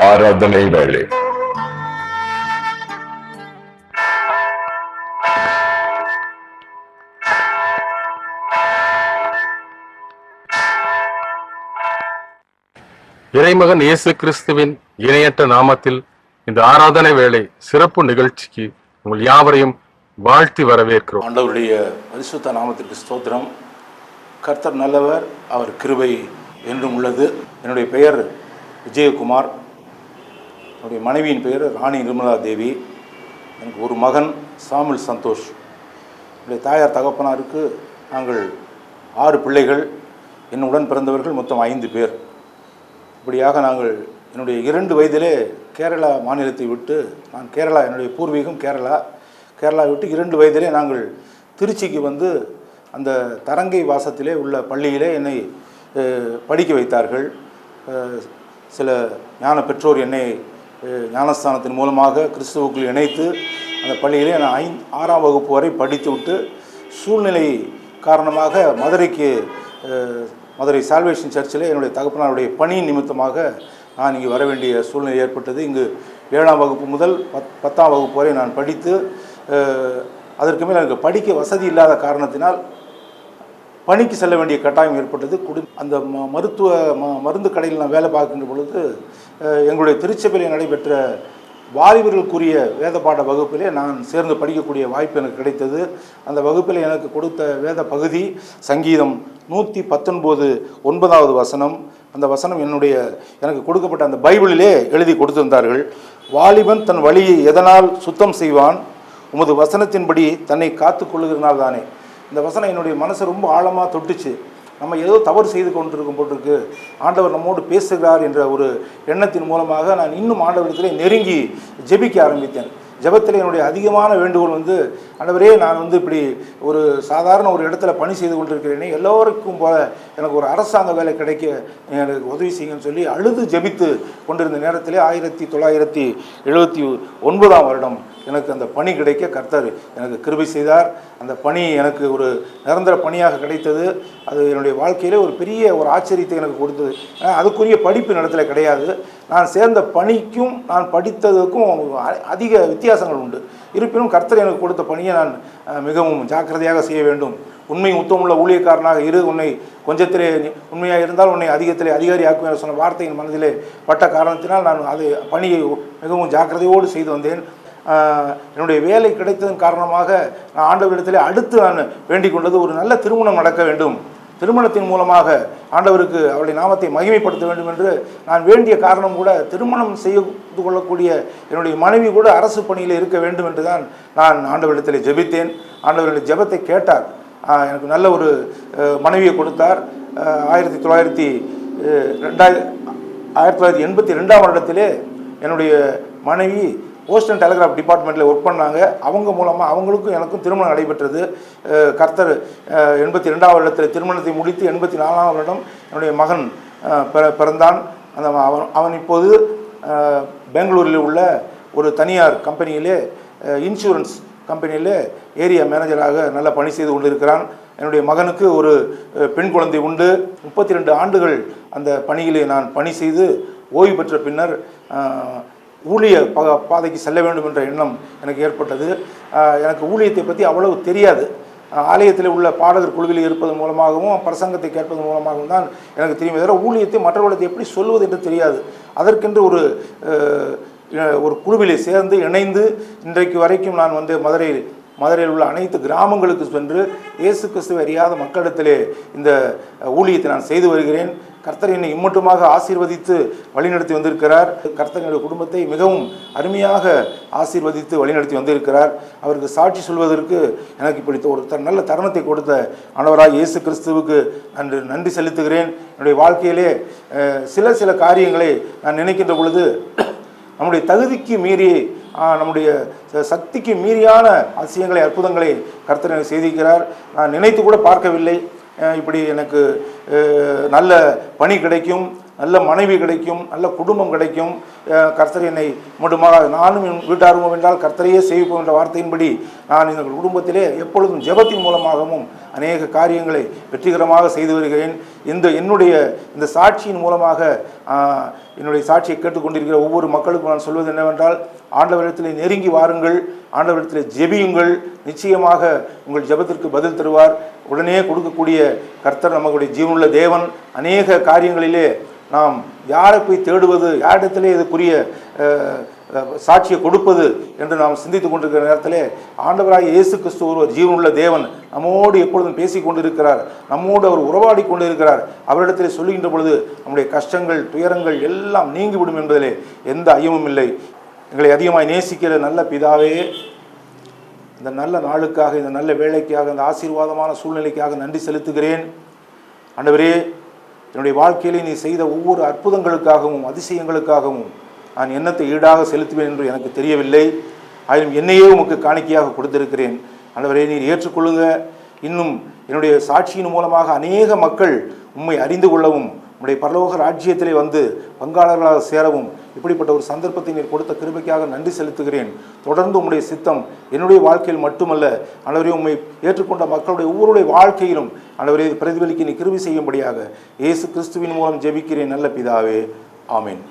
ஆராதனை வேளை. இறைமகன் இயேசு கிறிஸ்துவின் இணையற்ற நாமத்தில் இந்த ஆராதனை வேளை சிறப்பு நிகழ்ச்சிக்கு உங்கள் யாவரையும் வாழ்த்தி வரவேற்கிறோம். ஆண்டவருடைய பரிசுத்த நாமத்திற்கு ஸ்தோத்திரம். கர்த்தர் நல்லவர், அவர் கிருபை என்றும் உள்ளது. என்னுடைய பெயர் விஜயகுமார். என்னுடைய மனைவியின் பெயர் ராணி நிர்மலா தேவி. எனக்கு ஒரு மகன் சாமுல் சந்தோஷ். என்னுடைய தாயார் தகப்பனாருக்கு நாங்கள் 6 பிள்ளைகள். என்னுடன் பிறந்தவர்கள் மொத்தம் 5 பேர். இப்படியாக நாங்கள் என்னுடைய 2 வயதிலே கேரளா மாநிலத்தை விட்டு, நான் கேரளா, என்னுடைய பூர்வீகம் கேரளா விட்டு 2 வயதிலே நாங்கள் திருச்சிக்கு வந்து அந்த தரங்கை வாசத்திலே உள்ள பள்ளியிலே என்னை படிக்க வைத்தார்கள். சில ஞான பெற்றோர் என்னை ஞானஸ்தானத்தின் மூலமாக கிறிஸ்துவுக்குள் இணைத்து அந்த பள்ளியிலே நான் 6ஆம் வகுப்பு வரை படித்து விட்டு, சூழ்நிலை காரணமாக மதுரை சால்வேஷன் சர்ச்சில் என்னுடைய தகப்பனாருடைய பணி நிமித்தமாக நான் இங்கே வர வேண்டிய சூழ்நிலை ஏற்பட்டது. இங்கு 7ஆம் வகுப்பு முதல் 10ஆம் வகுப்பு வரை நான் படித்து, அதற்கு மேல் எனக்கு படிக்க வசதி இல்லாத காரணத்தினால் பணிக்கு செல்ல வேண்டிய கட்டாயம் ஏற்பட்டது. அந்த மருந்து கடையில் நான் வேலை பார்க்கின்ற பொழுது எங்களுடைய திருச்சபையில் நடைபெற்ற வாலிபர்களுக்குரிய வேத பாட வகுப்பிலே நான் சேர்ந்து படிக்கக்கூடிய வாய்ப்பு எனக்கு கிடைத்தது. அந்த வகுப்பில் எனக்கு கொடுத்த வேத பகுதி சங்கீதம் 119 9வது வசனம். அந்த வசனம் எனக்கு கொடுக்கப்பட்ட அந்த பைபிளிலே எழுதி கொடுத்திருந்தார்கள். வாலிபன் தன் வழியை எதனால் சுத்தம் செய்வான், உமது வசனத்தின்படி தன்னை காத்து கொள்ளுகிறனால் தானே. இந்த வசனம் என்னுடைய மனசை ரொம்ப ஆழமாக தொட்டுச்சு. நம்ம ஏதோ தவறு செய்து கொண்டிருக்கும் போட்டிருக்கு, ஆண்டவர் நம்மோடு பேசுகிறார் என்ற ஒரு எண்ணத்தின் மூலமாக நான் இன்னும் ஆண்டவரிடத்திலே நெருங்கி ஜெபிக்க ஆரம்பித்தேன். ஜெபத்தில் என்னுடைய அதிகமான வேண்டுகோள் வந்து, ஆண்டவரே, நான் வந்து இப்படி ஒரு சாதாரண ஒரு இடத்துல பணி செய்து கொண்டிருக்கிறேனே, எல்லோருக்கும் போல எனக்கு ஒரு அரசாங்க வேலை கிடைக்க எனக்கு உதவி செய்யுங்கன்னு சொல்லி அழுது ஜெபித்து கொண்டிருந்த நேரத்திலே 1979ஆம் வருடம் எனக்கு அந்த பணி கிடைக்க கர்த்தர் எனக்கு கிருபை செய்தார். அந்த பணி எனக்கு ஒரு நிரந்தர பணியாக கிடைத்தது. அது என்னுடைய வாழ்க்கையிலே ஒரு பெரிய ஒரு ஆச்சரியத்தை எனக்கு கொடுத்தது. அதுக்குரிய படிப்பு நடத்தல கிடையாது. நான் சேர்ந்த பணிக்கும் நான் படித்ததுக்கும் அதிக வித்தியாசங்கள் உண்டு. இருப்பினும் கர்த்தர் எனக்கு கொடுத்த பணியை நான் மிகவும் ஜாக்கிரதையாக செய்ய வேண்டும். உண்மை உத்தமுள்ள ஊழியக்காரனாக இரு, உன்னை கொஞ்சத்திலே உண்மையாக இருந்தால் உன்னை அதிகத்திலே அதிகாரி ஆக்குவேன் சொன்ன வார்த்தையின் மனதிலே பட்ட காரணத்தினால் நான் அதை பணியை மிகவும் ஜாக்கிரதையோடு செய்து வந்தேன். என்னுடைய வேலை கிடைத்ததன் காரணமாக நான் ஆண்டவரிடத்திலே அடுத்து நான் வேண்டிக் கொண்டது, ஒரு நல்ல திருமணம் நடக்க வேண்டும். திருமணத்தின் மூலமாக ஆண்டவருக்கு அவருடைய நாமத்தை மகிமைப்படுத்த வேண்டும் என்று நான் வேண்டிய காரணம் கூட, திருமணம் செய்து கொள்ளக்கூடிய என்னுடைய மனைவி கூட அரசு பணியில் இருக்க வேண்டும் என்று தான் நான் ஆண்டவரிடத்தில் ஜெபித்தேன். ஆண்டவருடைய ஜெபத்தை கேட்டார். எனக்கு நல்ல ஒரு மனைவியை கொடுத்தார். 1982ஆம் வருடத்திலே என்னுடைய மனைவி போஸ்ட் அண்ட் டெலிகிராஃப் டிபார்ட்மெண்ட்டில் ஒர்க் பண்ணாங்க. அவங்க மூலமாக அவங்களுக்கும் எனக்கும் திருமணம் நடைபெற்றது. கர்த்தர் 82ஆம் வருடத்தில் திருமணத்தை முடித்து 84ஆம் வருடம் என்னுடைய மகன் பிறந்தான். அவன் இப்போது பெங்களூரில் உள்ள ஒரு தனியார் கம்பெனியிலே, இன்சூரன்ஸ் கம்பெனியில் ஏரியா மேனேஜராக நல்ல பணி செய்து கொண்டிருக்கிறான். என்னுடைய மகனுக்கு ஒரு பெண் குழந்தை உண்டு. 32 ஆண்டுகள் அந்த பணியிலே நான் பணி செய்து ஓய்வு பெற்ற பின்னர் ஊழிய பாதைக்கு செல்ல வேண்டும் என்ற எண்ணம் எனக்கு ஏற்பட்டது. எனக்கு ஊழியத்தை பற்றி அவ்வளவு தெரியாது. ஆலயத்தில் உள்ள பாடகர் குழுவில் இருப்பதன் மூலமாகவும் பிரசங்கத்தை கேட்பதன் மூலமாகவும் தான் எனக்கு தெரியும். தவிர ஊழியத்தை மற்றவர்களுக்கு எப்படி சொல்வது என்று தெரியாது. அதற்கென்று ஒரு குழுவிலே சேர்ந்து இணைந்து இன்றைக்கு வரைக்கும் நான் வந்து மதுரையில் உள்ள அனைத்து கிராமங்களுக்கு சென்று இயேசு கிறிஸ்துவை அறியாத மக்களிடத்திலே இந்த ஊழியத்தை நான் செய்து வருகிறேன். கர்த்தர் என்னை இம்மட்டுமாக ஆசீர்வதித்து வழிநடத்தி வந்திருக்கிறார். கர்த்தர் என்னுடைய குடும்பத்தை மிகவும் அருமையாக ஆசீர்வதித்து வழிநடத்தி வந்திருக்கிறார். அவருக்கு சாட்சி சொல்வதற்கு எனக்கு இப்படி ஒரு நல்ல தருணத்தை கொடுத்த ஆண்டவராய் இயேசு கிறிஸ்துவுக்கு நன்றி செலுத்துகிறேன். என்னுடைய வாழ்க்கையிலே சில காரியங்களை நான் நினைக்கின்ற பொழுது, நம்முடைய தகுதிக்கு மீறி, நம்முடைய சக்திக்கு மீறியான அதிசயங்களை, அற்புதங்களை கர்த்தர் எனக்கு செய்திருக்கிறார். நான் நினைத்து கூட பார்க்கவில்லை இப்படி எனக்கு நல்ல பணி கிடைக்கும், நல்ல மனைவி கிடைக்கும், நல்ல குடும்பம் கிடைக்கும். கர்த்தர் என்னை மட்டுமாக நானும் என் வீட்டாருவோம் என்றால் கர்த்தரையே சேவிப்போம் என்ற வார்த்தையின்படி நான் இந்த குடும்பத்திலே எப்பொழுதும் ஜெபத்தின் மூலமாகவும் அநேக காரியங்களை வெற்றிகரமாக செய்து வருகிறேன். என்னுடைய இந்த சாட்சியின் மூலமாக என்னுடைய சாட்சியை கேட்டுக்கொண்டிருக்கிற ஒவ்வொரு மக்களுக்கும் நான் சொல்வது என்னவென்றால், ஆண்டவரிடத்திலே நெருங்கி வாருங்கள், ஆண்டவரிடத்திலே ஜெபியுங்கள். நிச்சயமாக உங்கள் ஜெபத்திற்கு பதில் தருவார். உடனே கொடுக்கக்கூடிய கர்த்தர் நம்மளுடைய ஜீவனுள்ள தேவன். அநேக காரியங்களிலே நாம் யாரை போய் தேடுவது, யாரிடத்திலே இதுக்குரிய சாட்சியை கொடுப்பது என்று நாம் சிந்தித்துக் கொண்டிருக்கிற நேரத்திலே ஆண்டவராகிய இயேசு கிறிஸ்து ஒருவர் ஜீவனுள்ள தேவன் நம்மோடு எப்பொழுதும் பேசி கொண்டிருக்கிறார், நம்மோடு அவர் உறவாடி கொண்டிருக்கிறார். அவரிடத்திலே சொல்லுகின்ற பொழுது நம்முடைய கஷ்டங்கள் துயரங்கள் எல்லாம் நீங்கிவிடும் என்பதிலே எந்த ஐயமும் இல்லை. எங்களை அதிகமாய் நேசிக்கிற நல்ல பிதாவே, இந்த நல்ல நாளுக்காக, இந்த நல்ல வேலைக்காக, இந்த ஆசீர்வாதமான சூழ்நிலைக்காக நன்றி செலுத்துகிறேன். ஆண்டவரே, என்னுடைய வாழ்க்கையிலே நீ செய்த ஒவ்வொரு அற்புதங்களுக்காகவும் அதிசயங்களுக்காகவும் நான் என்னத்தை ஈடாக செலுத்துவேன் என்று எனக்கு தெரியவில்லை. ஆயினும் என்னையே உமக்கு காணிக்கையாக கொடுத்திருக்கிறேன். ஆண்டவரே, நீர் ஏற்றுக்கொள்ளுங்க. இன்னும் என்னுடைய சாட்சியின் மூலமாக அநேக மக்கள் உம்மை அறிந்து கொள்ளவும், உம்முடைய பரலோக ராஜ்யத்திலே வந்து பங்காளர்களாக சேரவும் இப்படிப்பட்ட ஒரு சந்தர்ப்பத்தை நீர் கொடுத்த கிருபைக்காக நன்றி செலுத்துகிறேன். தொடர்ந்து உம்முடைய சித்தம் என்னுடைய வாழ்க்கையில் மட்டுமல்ல, ஆண்டவரே, உம்மை ஏற்றுக்கொண்ட மக்களுடைய ஒவ்வொருடைய வாழ்க்கையிலும் ஆண்டவரே பிரதிபலிக்க நீ கிருபை செய்யும்படியாக இயேசு கிறிஸ்துவின் மூலம் ஜெபிக்கிறேன் நல்ல பிதாவே. ஆமென்.